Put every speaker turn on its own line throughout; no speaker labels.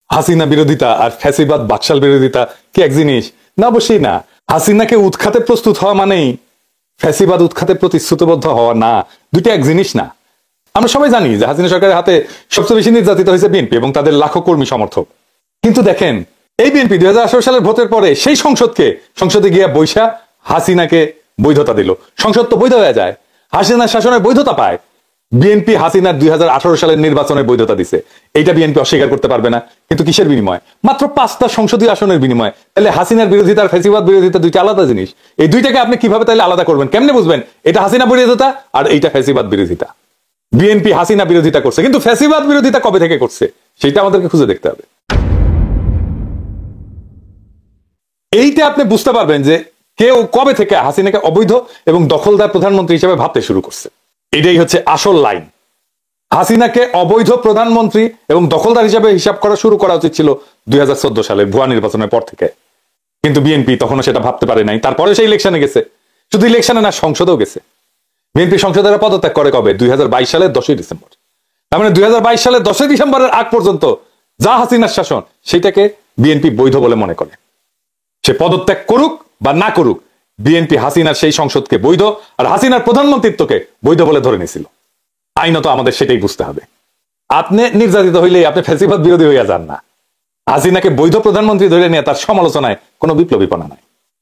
হাসিনা বিরোধিতা আর ফ্যাসিবাদ বাকশাল বিরোধিতা কি এক জিনিস? না, অবশ্যই না। হাসিনাকে উৎখাতে প্রস্তুত হওয়া মানেই ফ্যাসিবাদ উৎখাতে প্রতিশ্রুতিবদ্ধ হওয়া না, দুইটা এক জিনিস না। আমরা সবাই জানি যে হাসিনা সরকারের হাতে সবচেয়ে বেশি নির্যাতিত হয়েছে বিএনপি এবং তাদের লাখো কর্মী সমর্থক। কিন্তু দেখেন, এই বিএনপি 2018 সালের ভোটের পরে সেই সংসদে গিয়ে বৈশা হাসিনাকে বৈধতা দিল। সংসদ তো বৈধ হয়ে যায়, হাসিনার শাসনের বৈধতা পায়। বিএনপি হাসিনার 2018 সালের নির্বাচনের বৈধতা দিছে, এইটা বিএনপি অস্বীকার করতে পারবে না। কিন্তু কিসের বিনিময়? মাত্র 5টা সংসদীয় আসনের বিনিময়। তাহলে হাসিনার বিরোধিতা আর ফ্যাসিবাদ বিরোধিতা দুইটা আলাদা জিনিস। এই দুইটাকে আপনি কিভাবে তাহলে আলাদা করবেন? কেমনে বুঝবেন এটা হাসিনা বিরোধিতা আর এইটা ফ্যাসিবাদ বিরোধিতা? বিএনপি হাসিনা বিরোধিতা করছে, কিন্তু ফ্যাসিবাদ বিরোধিতা কবে থেকে করছে সেটা আমাদেরকে খুঁজে দেখতে হবে। এইটা আপনি বুঝতে পারবেন যে কেউ কবে থেকে হাসিনাকে অবৈধ এবং দখলদার প্রধানমন্ত্রী হিসেবে ভাবতে শুরু করছে। এটাই হচ্ছে আসল লাইন। হাসিনাকে অবৈধ প্রধানমন্ত্রী এবং দখলদার হিসাবে হিসাব করা শুরু করা উচিত ছিল 2014 সালে ভুয়া নির্বাচনের পর থেকে। কিন্তু বিএনপি তখনও সেটা ভাবতে পারে নাই। তারপরে সেই ইলেকশনে গেছে, শুধু ইলেকশনে না, সংসদেও গেছে। বিএনপি সংসদের পদত্যাগ করে কবে? 2022 সালের 10ই ডিসেম্বর। তার মানে 2022 সালের 10ই ডিসেম্বরের আগ পর্যন্ত যা হাসিনার শাসন, সেটাকে বিএনপি বৈধ বলে মনে করে। সে পদত্যাগ করুক বা না করুক, বিএনপি হাসিনার সেই সংসদকে বৈধ আর হাসিনার প্রধানমন্ত্রিত্বকে বৈধ বলে ধরে নিয়েছিল। আইনত আমাদের সেটাই বুঝতে হবে। আপনি নির্যাতিত হইলে আপনি ফ্যাসিবাদ বিরোধী হইয়া যান না। হাসিনাকে বৈধ প্রধানমন্ত্রী ধরে নিয়ে তার সমালোচনায় কোনো বিপ্লবীপনা নাই।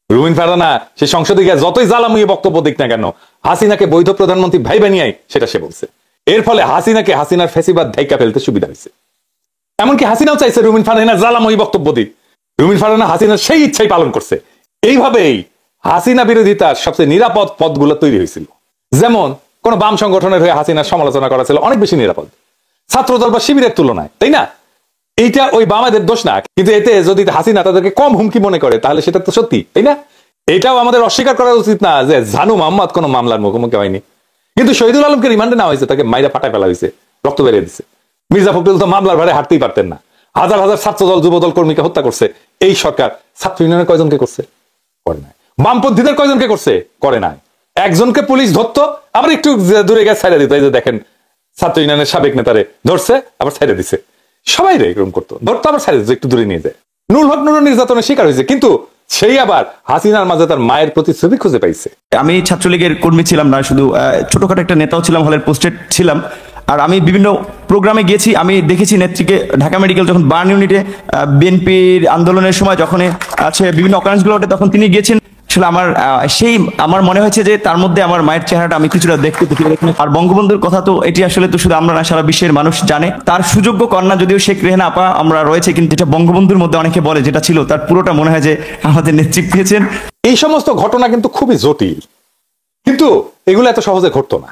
রুমিন ফারহানা সে সংসদে গিয়ে যতই জ্বালাময়ী বক্তব্য দিক না কেন, হাসিনাকে বৈধ প্রধানমন্ত্রী ভাইবা নিয়ে সেটা সে বলছে। এর ফলে হাসিনাকে হাসিনার ফ্যাসিবাদ ধাইকা ফেলতে সুবিধা হয়েছে। এমনকি হাসিনাও চাইছে রুমিন ফারহানা জ্বালাময়ী বক্তব্য দিক। রুমিন ফারহানা হাসিনার সেই ইচ্ছাই পালন করছে। এইভাবেই হাসিনা বিরোধিতার সবচেয়ে নিরাপদ পথগুলো তৈরি হয়েছিল। যেমন কোন বাম সংগঠনের হয়ে হাসিনার সমালোচনা করা ছিল অনেক বেশি নিরাপদ ছাত্রদল বা শিবিরের তুলনায়, তাই না? এইটা ওই বামাদের দোষ না, কিন্তু এতে যদি হাসিনা তাদেরকে কম হুমকি মনে করে তাহলে সেটা তো সত্যি, তাই না? এটাও আমাদের অস্বীকার করা উচিত না যে জানু মোহাম্মদ কোন মামলার মুখোমুখি হয়নি, কিন্তু শহীদুল আলমকে রিমান্ডে নেওয়া হয়েছে, তাকে মাইরা ফাটায় ফেলা হয়েছে, রক্ত বেরিয়ে দিচ্ছে। মির্জা ফখরুল তো মামলার ভারে হাঁটতেই পারতেন না। হাজার হাজার ছাত্রদল যুবদল কর্মীকে হত্যা করছে এই সরকার। ছাত্র ইউনিয়নের কয়জনকে করছে? করে নাই। বামপন্থীদের কয়জনকে করছে? করে নাই। একজনকে পুলিশ ধরতো, আবার একটু দূরে গিয়ে ছাইড়া দিত। এই যে দেখেন, ছাত্র ইউনিয়নের সাবেক নেতারে ধরছে, আবার ছাইড়া দিছে। সবাই এরকম করতো, ধরতো আবার ছাইড়া দিত, একটু দূরে নিয়ে যায়। নুরুল হক নুরুল নির্যাতনের শিকার হয়েছে, কিন্তু সেই আবার হাসিনার মাঝে তার মায়ের প্রতিচ্ছবি খুঁজে পাইছে।
আমি ছাত্রলীগের কর্মী ছিলাম না, শুধু ছোটখাটো একটা নেতাও ছিলাম, হলের পোস্টেড ছিলাম। আর আমি বিভিন্ন প্রোগ্রামে গিয়েছি, আমি দেখেছি নেত্রীকে ঢাকা মেডিকেল যখন বার্ন ইউনিটে বিএনপির আন্দোলনের সময় যখন আছে বিভিন্ন অকারেন্সগুলো ওঠে, তখন তিনি গিয়েছেন। আসলে আমার মনে হয়েছে যে তার মধ্যে আমার মায়ের চেহারাটা আমি কিছুটা দেখতে দেখি। আর বঙ্গবন্ধুর কথা তো এটি আসলে তো শুধু আমরা না, সারা বিশ্বের মানুষ জানে। তার সুযোগ্য কন্যা যদিও শেখ রেহানা আপা আমরা রয়েছে, কিন্তু যেটা বঙ্গবন্ধুর মধ্যে অনেকে বলে যেটা ছিল, তার পুরোটা মনে হয় যে আমাদের নেত্রী পেয়েছেন।
এই সমস্ত ঘটনা কিন্তু খুবই জটিল, কিন্তু এগুলো এত সহজে ঘটতো না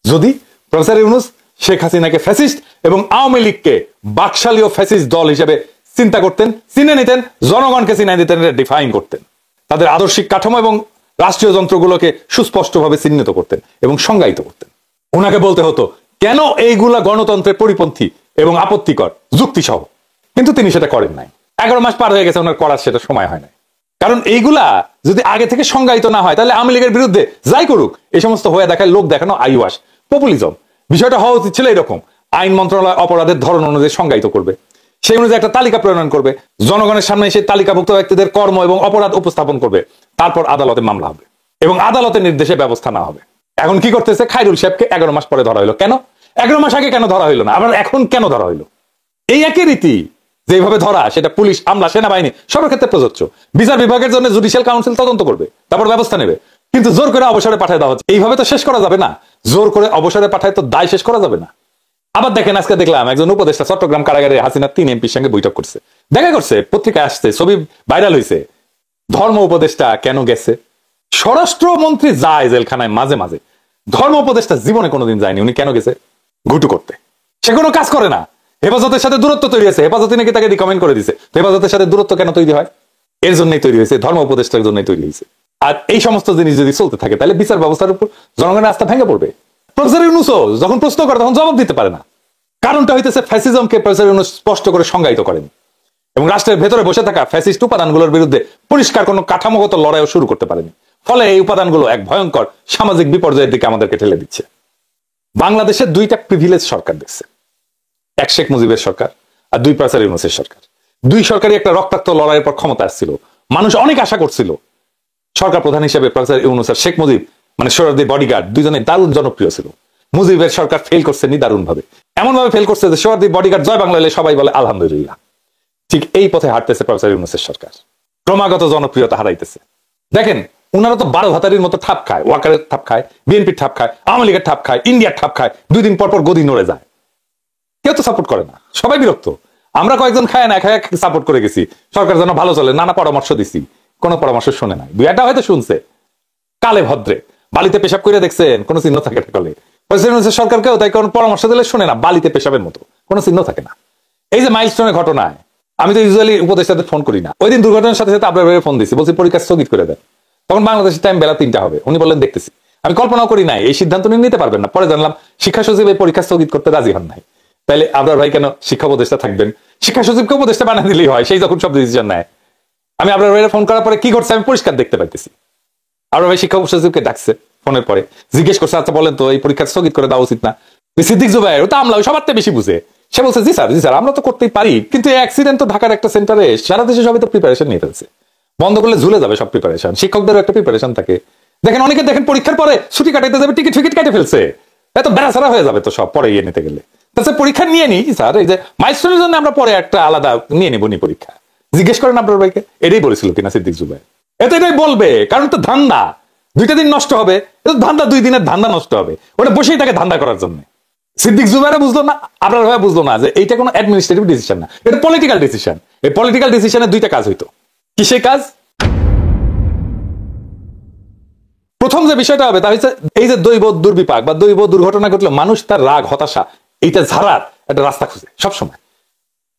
যদি প্রফেসর ইউনূস শেখ হাসিনাকে ফ্যাসিস্ট এবং আওয়ামী লীগকে বাকশালীয় ফ্যাসিস্ট দল হিসেবে চিন্তা করতেন, চিনে নিতেন, জনগণকে চিনে নিতেন, ডিফাইন করতেন, তাদের আদর্শিক কাঠামো এবং রাষ্ট্রীয় যন্ত্রগুলোকে সুস্পষ্টভাবে চিহ্নিত করতেন এবং সংজ্ঞায়িত করতেন। ওনাকে বলতে হতো কেন এইগুলা গণতন্ত্রের পরিপন্থী এবং আপত্তিকর যুক্তিসহ, কিন্তু তিনি সেটা করেন নাই। 11 মাস পার হয়ে গেছে, ওনার করার সেটা সময় হয় নাই। কারণ এইগুলা যদি আগে থেকে সংজ্ঞায়িত না হয়, তাহলে আওয়ামী লীগের বিরুদ্ধে যাই করুক এই সমস্ত হয়ে দেখায় লোক দেখানো আইওয়াস, পপুলিজম। বিষয়টা হওয়া উচিত ছিল এরকম, আইন মন্ত্রণালয় অপরাধের ধরন অনুযায়ী সংজ্ঞায়িত করবে, সেই অনুযায়ী একটা তালিকা প্রণয়ন করবে, জনগণের সামনে সেই তালিকাভুক্ত ব্যক্তিদের কর্ম এবং অপরাধ উপস্থাপন করবে, তারপর আদালতে মামলা হবে এবং আদালতের নির্দেশে ব্যবস্থা নেওয়া হবে। এখন কি করতেছে? খায়রুল সাহেবকে 11 মাস পরে ধরা হইলো। কেন 11 মাস আগে কেন ধরা হইলো না? আবার এখন কেন ধরা হইলো? এই একই রীতি যেভাবে ধরা, সেটা পুলিশ, আমলা, সেনাবাহিনী সবার ক্ষেত্রে প্রযোজ্য। বিচার বিভাগের জন্য জুডিশিয়াল কাউন্সিল তদন্ত করবে, তারপর ব্যবস্থা নেবে, কিন্তু জোর করে অবসরে পাঠায় দেওয়া হচ্ছে। এইভাবে তো শেষ করা যাবে না। জোর করে অবসরে পাঠায় তো দায় শেষ করা যাবে না। আবার দেখেন, আজকে দেখলাম একজন উপদেষ্টা চট্টগ্রাম কারাগারে হাসিনা 3 এমপির সঙ্গে বৈঠক করছে, দেখা করছে, পত্রিকায় আসছে, ছবি ভাইরাল হয়েছে। ধর্ম উপদেষ্টা কেন গেছে? স্বরাষ্ট্রমন্ত্রী যায় জেলখানায় মাঝে মাঝে, ধর্ম উপদেষ্টা জীবনে কোনোদিন যায়নি। উনি কেন গেছে? ঘুটু করতে। সে কোনো কাজ করে না। হেফাজতের সাথে দূরত্ব তৈরি হয়েছে, হেফাজতে নাকি তাকে রিকমেন্ড করে দিছে। তো হেফাজতের সাথে দূরত্ব কেন তৈরি হয়? এর জন্যই তৈরি হয়েছে, ধর্ম উপদেষ্টার জন্যই তৈরি হয়েছে। আর এই সমস্ত জিনিস যদি চলতে থাকে, তাহলে বিচার ব্যবস্থার উপর জনগণের আস্থা ভেঙে পড়বে। প্রফেসর ইউনূসও যখন প্রশ্ন করে তখন জবাব দিতে পারে না। কারণটা হইতেছে ফ্যাসিজমকে প্রফেসর ইউনূস স্পষ্ট করে সংজ্ঞায়িত করেন এবং রাষ্ট্রের ভেতরে বসে থাকা ফ্যাসিস্ট উপাদানগুলোর বিরুদ্ধে পরিষ্কার কোনো কাঠামোগত লড়াইও শুরু করতে পারেনি। ফলে এই উপাদানগুলো এক ভয়ঙ্কর সামাজিক বিপর্যয়ের দিকে আমাদেরকে ঠেলে দিচ্ছে। বাংলাদেশের 2টা প্রিভিলেজ সরকার দেখছে, এক শেখ মুজিবের সরকার আর 2 প্রফেসর ইউনূসের সরকার। দুই সরকারি একটা রক্তাক্ত লড়াইয়ের পর ক্ষমতা আসছিল, মানুষ অনেক আশা করছিল সরকার প্রধান হিসেবে প্রফেসর ইউনূস আর শেখ মুজিব মানে সোহরাওয়ার্দীর বডিগার্ড দুজনে দারুণ জনপ্রিয় ছিল। মুজিবের সরকার ফেল করছে দারুণ ভাবে, এমন ভাবে ফেল করছে যে সোহরাওয়ার্দীর বডিগার্ড জয় বাংলা এলে সবাই বলে আলহামদুলিল্লাহ। ঠিক এই পথে হাঁটতেছে প্রফেসর ইউনূসের সরকার, ক্রমাগত জনপ্রিয়তা হারাইতেছে। দেখেন উনারা তো 12 ভাতারির মতো ঠাপ খায়, ওয়াকারের ঠাপ খায়, বিএনপির ঠাপ খায়, আওয়ামী লীগের ঠাপ খায়, ইন্ডিয়ার ঠাপ খায়, 2 দিন পর পর গদি নড়ে যায়, কেউ তো সাপোর্ট করে না, সবাই বিরক্ত। আমরা কয়েকজন খায় না খায় সাপোর্ট করে গেছি সরকার যেন ভালো চলে, নানা পরামর্শ দিছি, কোনো পরামর্শ শুনে নাই। দুই একটা হয়তো শুনছে, কালে ভদ্রে বালিতে পেশাব করে দেখছেন, কোনো চিহ্ন থাকে না। কলে সরকারকেও তাই কোনো পরামর্শ দিলে শুনে না, বালিতে পেশাবের মতো কোনো চিহ্ন থাকে না। এই যে মাইলস্টোনের ঘটনায় আমি তো ইউজুয়ালি উপদেষ্টাদের ফোন করি না, ওই দিন দুর্ঘটনার সাথে সাথে আপনার ফোন দিছি, বলছি পরীক্ষা স্থগিত করে দেন। তখন বাংলাদেশের টাইম বেলা 3টা হবে, উনি বললেন দেখতেছি। আমি কল্পনাও করি নাই এই সিদ্ধান্ত নিতে পারবেন না, পরে জানলাম শিক্ষা সচিব এই পরীক্ষা স্থগিত করতে রাজি হন নাই। তাইলে আবরার ভাই কেন শিক্ষা উপদেষ্টা থাকবেন? শিক্ষা সচিবকে উপদেষ্টা বানিয়ে দিলেই হয়, সেই যখন সব ডিসিশন নেয়। আমি আবরার ভাইয়ের ফোন করার পরে কি করছে আমি পরিষ্কার দেখতে পাইতেছি। আবরার ভাই শিক্ষা সচিবকে ডাকছে, ফোনের পরে জিজ্ঞেস করছে আচ্ছা বলেন তো এই পরীক্ষা স্থগিত করে দেওয়া উচিত না? সিদ্দিক জুবায়ের, ও তো আমলা, সবার থেকে বেশি বুঝে, সে বলছে জি স্যার আমরা তো করতেই পারি, কিন্তু এই অ্যাক্সিডেন্ট তো ঢাকার একটা সেন্টারে, সারা দেশে সবাই তো প্রিপারেশন নিয়ে ফেলছে, বন্ধ করলে ঝুলে যাবে সব প্রিপারেশন, শিক্ষকদেরও একটা প্রিপারেশন থাকে। দেখেন অনেকে দেখেন পরীক্ষার পরে ছুটি কাটাইতে যাবে, টিকিট ফিকিট কেটে ফেলছে, এত বেড়াছাড়া হয়ে যাবে তো সব পরে ইয়ে নিতে গেলে। তাছাড়া পরীক্ষা নিয়ে নি স্যার, এই যে মাইলস্টোনের জন্য আমরা পরে একটা আলাদা নিয়ে নিব নি পরীক্ষা, জিজ্ঞেস করেন আপনার ভাইকে এটাই বলেছিল কিনা সিদ্দিক জুবায়ের। এটাই বলবে, কারণ তো ধান্দা 2টা দিন নষ্ট হবে, এটা ধান্দা 2 দিনের ধান্দা নষ্ট হবে, ওটা বসেই থাকে ধান্দা করার জন্য। সিদ্দিক জুবায়ের বুঝলো না, আপনার ভাই বুঝলো না যে এইটা কোনো অ্যাডমিনিস্ট্রেটিভ ডিসিশন না, এটা পলিটিক্যাল ডিসিশন। এই পলিটিক্যাল ডিসিশনে 2টা কাজ হইতো। কি সেই কাজ? প্রথম যে বিষয়টা হবে তা হচ্ছে এই যে দৈব দুর্বিপাক বা দৈব দুর্ঘটনা ঘটলে মানুষ তার রাগ হতাশা এইটা ঝাড়ার একটা রাস্তা খুঁজে সবসময়,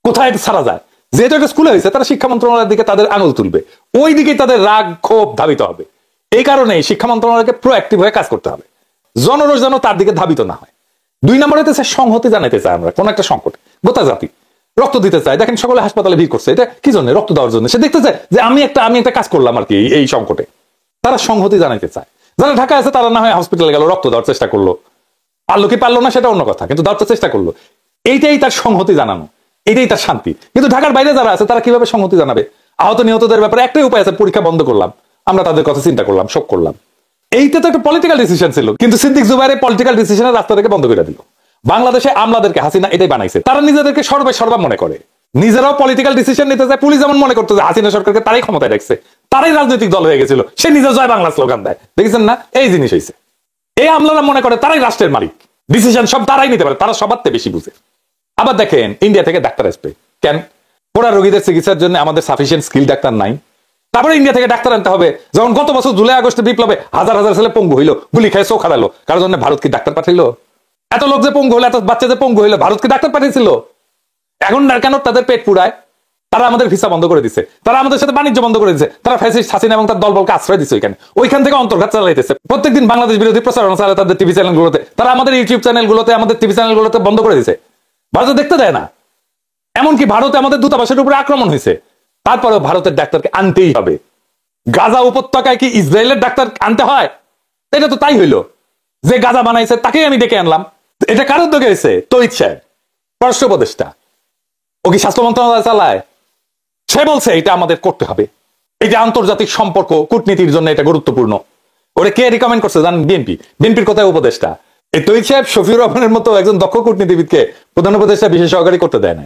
কোথায় এটা ছাড়া যায়। যেহেতু একটা স্কুলে হয়েছে তারা শিক্ষা মন্ত্রণালয়ের দিকে তাদের আঙুল তুলবে, ওই দিকে তাদের রাগ ক্ষোভ ধাবিত হবে। এই কারণে শিক্ষা মন্ত্রণালয়কে প্রোঅ্যাক্টিভ হয়ে কাজ করতে হবে, জনরোষ যেন তার দিকে ধাবিত না হয়। 2 নম্বর হইতেছে সংহতি জানাইতে চাই আমরা, কোন একটা সংকট, গোটা জাতি রক্ত দিতে চায়। দেখেন সকলে হাসপাতালে ভিড় করছে, এটা কি জন্য? রক্ত দেওয়ার জন্য। সে দেখতে চায় যে আমি একটা কাজ করলাম আর কি এই সংকটে। তারা সংহতি জানাইতে চায়। যারা ঢাকা আছে তারা না হয় হসপিটালে গেল, রক্ত দেওয়ার চেষ্টা করলো, পারলো কি পারলো না সেটা অন্য কথা, কিন্তু দেওয়ার চেষ্টা করলো। এইটাই তার সংহতি জানানো, এটাই তার শান্তি। কিন্তু ঢাকার বাইরে যারা আছে তারা কিভাবে সংহতি জানাবে? আহত নিহতদের ব্যাপারে একটাই উপায় আছে, পরীক্ষা বন্ধ করলাম, আমরা তাদের কথা চিন্তা করলাম, শোক করলাম। এইটা তো একটা পলিটিক্যাল ডিসিশন ছিল, কিন্তু সিদ্দিক জুবায়ের পলিটিক্যাল ডিসিশনের রাস্তা থেকে বন্ধ করে দিল। বাংলাদেশে আমলাদেরকে হাসিনা এটাই বানাইছে, তারা নিজেদেরকে সর্বা মনে করে, নিজেরাও পলিটিক্যাল ডিসিশন নিতে যায়। পুলিশ যেমন মনে করতো যে হাসিনা সরকারকে তারাই ক্ষমতায় রাখছে, তারাই রাজনৈতিক দল হয়ে গেছিল, সে নিজে জয় বাংলা স্লোগান দেয়, দেখেছেন না? এই জিনিস হয়েছে। এই আমলারা মনে করে তারাই রাষ্ট্রের মালিক, ডিসিশন সব তারাই নিতে পারে, তারা সবার থেকে বেশি বুঝে। আবার দেখেন ইন্ডিয়া থেকে ডাক্তার আসবে কেন? ওরা রোগীদের চিকিৎসার জন্য আমাদের সাফিসিয়েন্ট স্কিল ডাক্তার নাই, তারপরে ইন্ডিয়া থেকে ডাক্তার আনতে হবে। যেমন গত বছর জুলাই আগস্টে বিপ্লবে হাজার হাজার ছেলে পঙ্গু হইলো, গুলি খেয়ে চোখ হারালো, কারোর জন্য ভারত কি ডাক্তার পাঠাইলো? এত লোক যে পঙ্গু হলো, এত বাচ্চা যে পঙ্গু হইলো, ভারত কি ডাক্তার পাঠিয়েছিল? এখন কেন তাদের পেট পুরায়? তারা আমাদের ভিসা বন্ধ করে দিচ্ছে, তারা আমাদের সাথে বাণিজ্য বন্ধ করে দিচ্ছে, তারা ফ্যাসিস্ট হাসিনা এবং তার দলবলকে আশ্রয় দিচ্ছে ওইখান থেকে অন্তর্ঘাত চালাইতেছে। প্রত্যেকদিন বাংলাদেশ বিরোধী প্রচারণা চালায় তাদের টিভি চ্যানেলগুলোতে, তারা আমাদের ইউটিউব চ্যানেলগুলোতে, আমাদের টিভি চ্যানেলগুলোতে বন্ধ করে দিচ্ছে, ভারত দেখতে দেয় না। এমনকি ভারতে আমাদের দূতাবাসের উপরে আক্রমণ হয়েছে, তারপরেও ভারতের ডাক্তারকে আনতেই হবে। গাজা উপত্যকায় কি ইসরায়েলের ডাক্তার আনতে হয়? এটা তো তাই হইলো, যে গাজা বানাইছে তাকেই আমি ডেকে আনলাম। এটা কার উদ্যোগে হয়েছে? তৌহিদ সাহেব, পররাষ্ট্র উপদেষ্টা। ও কি স্বাস্থ্য মন্ত্রণালয় চালায়? সে বলছে এটা আমাদের করতে হবে, এটা আন্তর্জাতিক সম্পর্ক কূটনীতির জন্য এটা গুরুত্বপূর্ণ। ওরে কে রিকমেন্ড করছে জানেন? বিএনপির কোথায় উপদেষ্টা। এই তৌহিদ সাহেব শফিউর রহমানের মতো একজন দক্ষ কূটনীতিবিদকে প্রধান উপদেষ্টা বিশেষ সহকারী করতে দেয় না,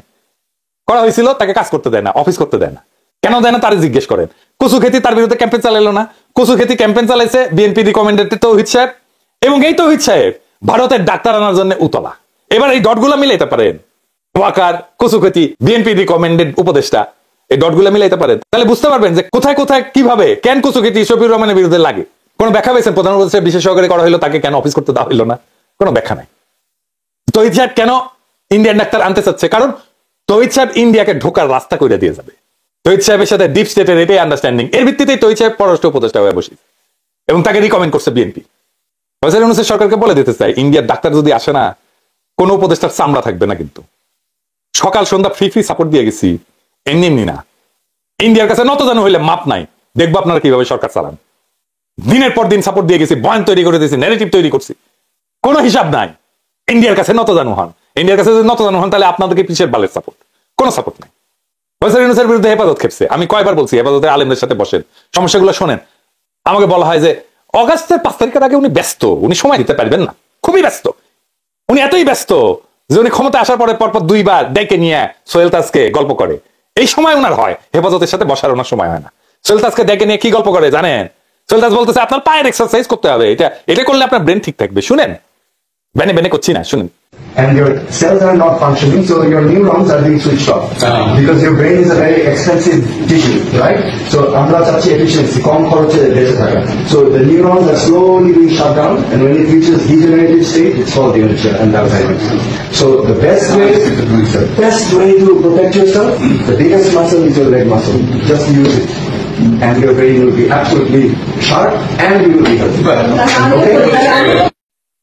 করা হয়েছিল, তাকে কাজ করতে দেয় না, অফিস করতে দেয় না। কেন দেয় না তারা জিজ্ঞেস করেন। কচু খেতি তার বিরুদ্ধে ক্যাম্পেইন চালাইলো না? কচু খেতি ক্যাম্পেইন চালাইছে বিএনপি রিকমেন্ডেড তৌহিদ সাহেব, এবং এই তৌহিদ সাহেব ভারতের ডাক্তার আনার জন্য উতলা। এবার এই ডটগুলো মিলাইতে পারেন, ওয়াকার, কচু খেতি, বিএনপি রিকমেন্ডেড উপদেষ্টা, এই ডটগুলো মিলাইতে পারেন, তাহলে বুঝতে পারবেন যে কোথায় কোথায় কিভাবে কেন কচু খেতি শফিউর রহমানের বিরুদ্ধে লাগে। কোনো ব্যাখ্যা পেয়েছেন? প্রধান উপদেষ্টা বিশেষ সহকারী করা হলো, তাকে কেন অফিস করতে দেওয়া হইলো না? কোনো ব্যাখ্যা নাই। তৌহিদ সাহেব কেন ইন্ডিয়ান ডাক্তার আনতে চাচ্ছে? কারণ তৌহিদ সাহেব ইন্ডিয়াকে ঢোকার রাস্তা করে দিয়ে যাবে। তৌহিদ সাহেবের সাথে ডিপ স্টেটের এটাই আন্ডারস্ট্যান্ডিং, এর ভিত্তিতেই তৌহিদ সাহেব পররাষ্ট্র উপদেষ্টা হয়ে বসে এবং তাকে রিকমেন্ড করছে বিএনপি। প্রফেসর ইউনূস সরকারকে বলে দিতে চাই, ইন্ডিয়ার ডাক্তার যদি আসে না, কোন উপদেষ্টার চামড়া থাকবে না। কিন্তু সকাল সন্ধ্যা ফ্রি সাপোর্ট দিয়ে গেছি, এমনি না। ইন্ডিয়ার কাছে নত জানো হইলে মাপ নাই, দেখবো আপনারা কিভাবে সরকার চালান। দিনের পর দিন সাপোর্ট দিয়ে গেছি, বয়ান তৈরি করে দিয়েছি, ন্যারেটিভ তৈরি করছি, কোনো হিসাব নাই। ইন্ডিয়ার কাছে নত জানু হন, ইন্ডিয়ার কাছে যদি নত জানু হন তাহলে আপনাদেরকে পিছের বালের সাপোর্ট, কোনো সাপোর্ট নাই। প্রফেসর ইউনূসের বিরুদ্ধে হেফাজত খেপছে। আমি কয়বার বলছি হেফাজতের আলেমদের সাথে বসেন, সমস্যাগুলো শোনেন। আমাকে বলা হয় যে অগাস্টের 5 তারিখের আগে উনি ব্যস্ত, উনি সময় দিতে পারবেন না, খুবই ব্যস্ত। উনি এতই ব্যস্ত যে উনি ক্ষমতা আসার পরে পরপর 2 বার ডেকে নিয়ে সোহেল তাজকে গল্প করে। এই সময় ওনার হয়, হেফাজতের সাথে বসার ওনার সময় হয় না। সোহেল তাজকে ডেকে নিয়ে কি গল্প করে জানেন? সোহেল তাজ বলতেছে আপনার পায়ের এক্সারসাইজ করতে হবে, এটা করলে আপনার ব্রেন ঠিক থাকবে। শুনেন, বেনে বেনে করছি না, শুনেন।
And your cells are not functioning, so your neurons are being switched off. Because your brain is a very expensive tissue, right? So আমরা চাচ্ছি efficiency, কম খরচে বেঁচে থাকা. So the neurons are slowly being shut down, and when it reaches degenerative state, it's called dementia and Alzheimer's. So the best way to protect yourself, the biggest muscle is your leg muscle. Just use it. And your brain will be absolutely sharp and you will be healthy. Okay?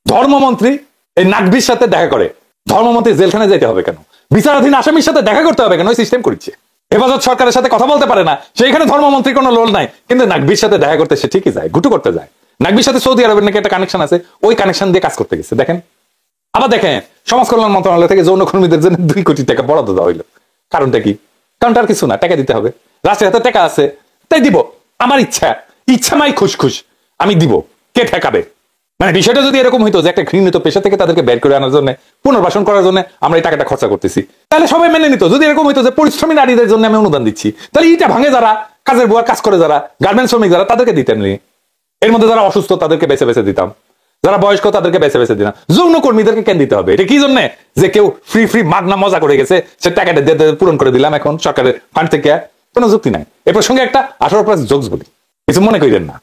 ধর্মমন্ত্রী এই নাকভির সাথে দেখা করে, ধর্মমন্ত্রী জেলখানে যেতে হবে কেন? বিচারাধীন আসামির সাথে দেখা করতে হবে কেন? ওই সিস্টেম করছে। হেফাজত সরকারের সাথে কথা বলতে পারে না, সেইখানে ধর্মমন্ত্রী কোনো লোল নাই, কিন্তু নাকভির সাথে দেখা করতে সে ঠিকই যায়, ঘুটু করতে যায়। নাকভির সাথে সৌদি আরবের নাকি একটা কানেকশন আছে, ওই কানেকশন দিয়ে কাজ করতে গেছে। দেখেন, আবার দেখেন সমাজ কল্যাণ মন্ত্রণালয় থেকে যৌনকর্মীদের জন্য 2 কোটি টাকা বরাদ্দ দেওয়া হইলো। কারণটা কি? কারণটা আর কিছু না, টাকা দিতে হবে। রাষ্ট্রের হাতে টাকা আছে, তাই দিব। আমার ইচ্ছা মাই খুশ আমি দিব, কে ঠেকাবে? মানে বিষয়টা যদি এরকম হইতো যে একটা ঘৃণিত পেশা থেকে তাদেরকে বের করে আনার জন্য, পুনর্বাসন করার জন্য আমরা এই টাকাটা খরচা করতেছি, তাহলে সবাই মেনে নিত। যদি এরকম হইতো যে পরিশ্রমী নারীদের জন্য আমি অনুদান দিচ্ছি, তাহলে ইটা ভাঙে যারা, কাজের বুয়ার কাজ করে যারা, গার্মেন্টস শ্রমিক যারা, তাদেরকে দিতেন। এর মধ্যে যারা অসুস্থ তাদেরকে বেছে বেছে দিতাম, যারা বয়স্ক তাদেরকে বেছে বেছে দিতাম। যৌন কর্মীদেরকে কেন দিতে হবে? এটা কি জন্য যে কেউ ফ্রি মাগনা মজা করে গেছে, সে টাকাটা পূরণ করে দিলাম এখন সরকারের ফান্ড থেকে? কোনো যুক্তি নাই। এ প্রসঙ্গে একটা 18+ জোকস বলি, কিছু মনে করেন না।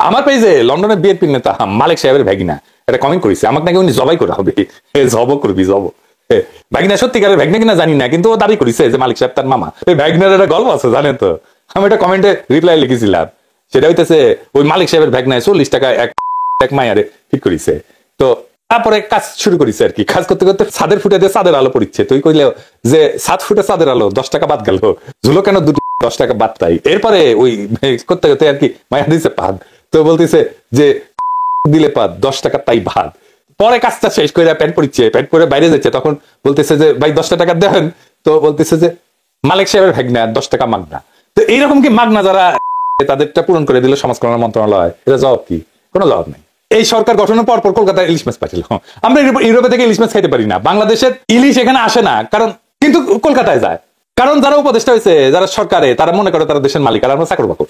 আমার পেজে লন্ডনের বিএনপি নেতা মালিক সাহেবের ভ্যাগিনা এটা কমেন্ট করেছে, আমাকে নাকি উনি জবাই করা হবে। জব করবি, জব। ভ্যাগিনা সত্যিকারের ভ্যাগনা কিনা জানি না, কিন্তু ও দাবি করেছে যে মালিক সাহেব তার মামা। এই ভ্যাগনার একটা গল্প আছে জানেন তো? আমি একটা কমেন্টে রিপ্লাই লিখেছিলাম, সেটা হইতেছে ওই মালিক সাহেবের ভ্যাগনায় 40 টাকা এক মায়ারে ঠিক করেছে। তো তারপরে কাজ শুরু করেছে আর কি। কাজ করতে করতে ছাদের ফুটে দিয়ে চাঁদের আলো পড়ছে। তুই কইলে যে ছাদ ফুটে চাঁদের আলো 10 টাকা বাদ গেল, ঝুলো কেন 10 টাকা বাদ তাই। এরপরে ওই করতে করতে আর কি মায়া দিছে পাদ, তো বলতেছে যে দিলে পাদ 10 টাকা তাই ভাত। পরে কাজটা শেষ করে প্যান্ট পরিচ্ছে, প্যান্ট পরে বাইরে যাচ্ছে, তখন বলতেছে যে ভাই 10 টাকা দেন, তো বলতেছে যে মালিক সাহেবের ভ্যাগনা 10 টাকা মাগনা। তো এইরকম কি মাগনা যারা তাদেরটা পূরণ করে দিল সমাজ কল্যাণ মন্ত্রণালয়, এটা জবাব কি? কোনো জবাব নেই। এই সরকার গঠনের পর কলকাতায় ইলিশ মাছ পাঠিল। আমরা ইউরোপে থেকে ইলিশ মাছ খাইতে পারি না, বাংলাদেশের ইলিশ এখানে আসে না, কারণ কিন্তু কলকাতায় যায়। কারণ যারা উপদেষ্টা হয়েছে, যারা সরকারে, তারা মনে করে তারা দেশের মালিক, আর আমরা চাকর বাকর।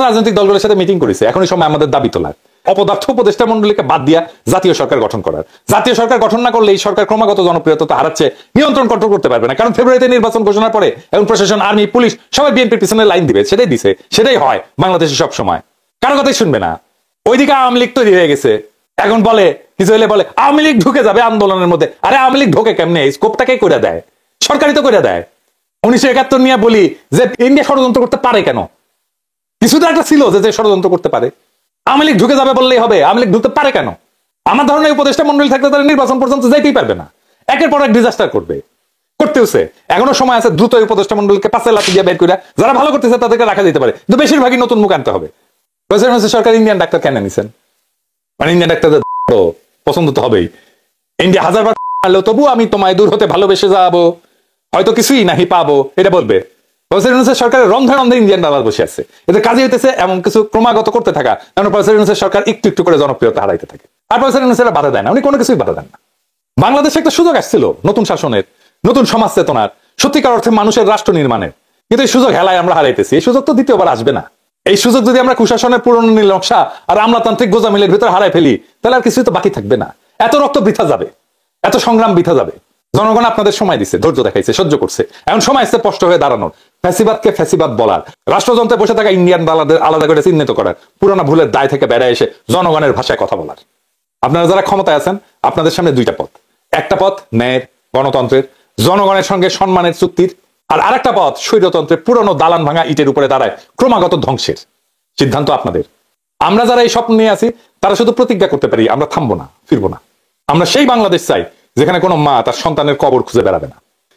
রাজনৈতিক দলগুলোর সাথে মিটিং করেছে, এখনই সময় আমাদের দাবি তোলার, অপদার্থ উপদেষ্টা মন্ডলীকে বাদ দিয়া জাতীয় সরকার গঠন করার। জাতীয় সরকার গঠন না করলে এই সরকার ক্রমাগত জনপ্রিয়তা হারাচ্ছে, নিয়ন্ত্রণ কন্ট্রোল করতে পারবে না। কারণ ফেব্রুয়ারিতে নির্বাচন ঘোষণার পরে এখন প্রশাসন, আর্মি, পুলিশ সবাই বিএনপির পিছনে লাইন দিবে, সেটাই দিছে, সেটাই হয় বাংলাদেশে সব সময়। কারো কথাই শুনবে না। ওইদিকে আওয়ামী লীগ তৈরি হয়ে গেছে, এখন বলে কিছু হলে বলে আওয়ামী লীগ ঢুকে যাবে আন্দোলনের মধ্যে। আরে আওয়ামী লীগ ঢোকে কেমনে? স্কোপটাকে করে দেয়, সরকারই তো করে দেয়। 1971 নিয়ে বলি যে ইন্ডিয়া ষড়যন্ত্র করতে পারে কেন? কিছুটা একটা ছিল যে ষড়যন্ত্র করতে পারে। আওয়ামী লীগ ঢুকে যাবে বললেই হবে, আওয়ামী লীগ ঢুকতে পারে কেন? আমার ধরনের উপদেষ্টা মন্ডলী থাকলে তারা নির্বাচন পর্যন্ত যাইতেই পারবে না, একের পর এক ডিজাস্টার করবে, করতেছে। এখনো সময় আছে, দ্রুত উপদেষ্টা মন্ডলীকে পাশে লাঠি দিয়ে বের করে যারা ভালো করতেছে তাদেরকে রাখা যেতে পারে, কিন্তু বেশিরভাগই নতুন মুখ আনতে হবে। সরকার ইন্ডিয়ান ডাক্তার কেন নিছেন? মানে ইন্ডিয়ান ডাক্তারদের পছন্দ তো হবেই। ইন্ডিয়া 1000 বার মারলেও তবু আমি তোমায় দূর হতে ভালোবেসে যাবো, হয়তো কিছুই নাহি পাবো, এটা বলবে। সরকারের রন্ধে রন্ধে ইন্ডিয়ান দালাল বসে আছে, এদের কাজে হইতেছে এমন কিছু ক্রমাগত করতে থাকা। সরকার একটু একটু করে জনপ্রিয়তা হারাইতে থাকে, আর বাধা দেয় না, উনি কোনো কিছুই বাধা দেন না। বাংলাদেশে একটা সুযোগ আসছিল নতুন শাসনের, নতুন সমাজ চেতনার, সত্যিকার অর্থে মানুষের রাষ্ট্র নির্মাণের, কিন্তু এই সুযোগ হেলায় আমরা হারাইতেছি। এই সুযোগ তো দ্বিতীয়বার আসবে না। এই সুযোগ যদি আমরা কুশাসনের পুরনো নীল নকশা আর আমলাতান্ত্রিক গোজামিলের ভিতরে হারাই ফেলি, তাহলে আর কিছুই তো বাকি থাকবে না। এত রক্ত বৃথা যাবে, এত সংগ্রাম বৃথা যাবে। জনগণ আপনাদের সময় দিচ্ছে, ধৈর্য দেখাইছে, সহ্য করছে। এখন সময় আসছে স্পষ্ট হয়ে দাঁড়ানোর, ফ্যাসিবাদকে ফ্যাসিবাদ বলার, রাষ্ট্রযন্ত্রে বসে থাকা ইন্ডিয়ান দালালদের আলাদা করে চিহ্নিত করার, পুরোনো ভুলের দায় থেকে বেড়ায় এসে জনগণের ভাষায় কথা বলার। আপনারা যারা ক্ষমতায় আছেন, আপনাদের সামনে 2টা পথ। একটা পথ ন্যায়ের, গণতন্ত্রের, জনগণের সঙ্গে সম্মানের চুক্তির, আর আরেকটা পথ স্বৈরতন্ত্রের, পুরনো দালান ভাঙা ইটের উপরে দাঁড়ায় ক্রমাগত ধ্বংসের। সিদ্ধান্ত আপনাদের। আমরা যারা এই স্বপ্ন নিয়ে আছি তারা শুধু প্রতিজ্ঞা করতে পারি, আমরা থামবো না, ফিরবো না। আমরা সেই বাংলাদেশ চাই যেখানে কোনো মা তার সন্তানের কবর খুঁজে বেড়াবে না,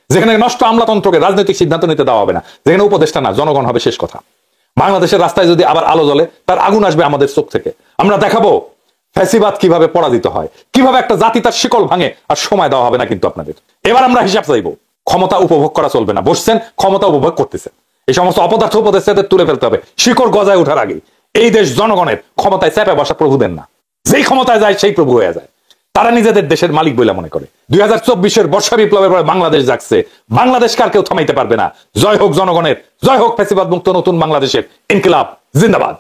যেখানে নষ্ট আমলাতন্ত্রকে রাজনৈতিক সিদ্ধান্ত নিতে দেওয়া হবে না, যেখানে উপদেষ্টা না জনগণ হবে শেষ কথা। বাংলাদেশের রাস্তায় যদি আবার আলো জ্বলে, তার আগুন আসবে আমাদের চোখ থেকে। আমরা দেখাবো ফ্যাসিবাদ কিভাবে পরাজিত হয়, কিভাবে একটা জাতি তার শিকল ভাঙে, আর সময় দেওয়া হবে না কিন্তু আপনাদের। এবার আমরা হিসাব চাইবো। ক্ষমতা উপভোগ করা চলবে না, বসছেন ক্ষমতা উপভোগ করতেছেন। এই সমস্ত অপদার্থ উপদেষ্টাদের তুলে ফেলতে হবে শিকড় গজায় ওঠার আগে। এই দেশ জনগণের, ক্ষমতায় চেপে বসা প্রভুদের না। যেই ক্ষমতায় যায় সেই প্রভু হয়ে যায়। তারা নিজেদের দেশের মালিক বলে মনে করে। 2024-এর বর্ষা বিপ্লবের পরে বাংলাদেশ জাগছে, বাংলাদেশকে আর কেউ থামাইতে পারবে না। জয় হোক জনগণের, জয় হোক ফ্যাসিবাদ মুক্ত নতুন বাংলাদেশের। ইনকিলাব জিন্দাবাদ।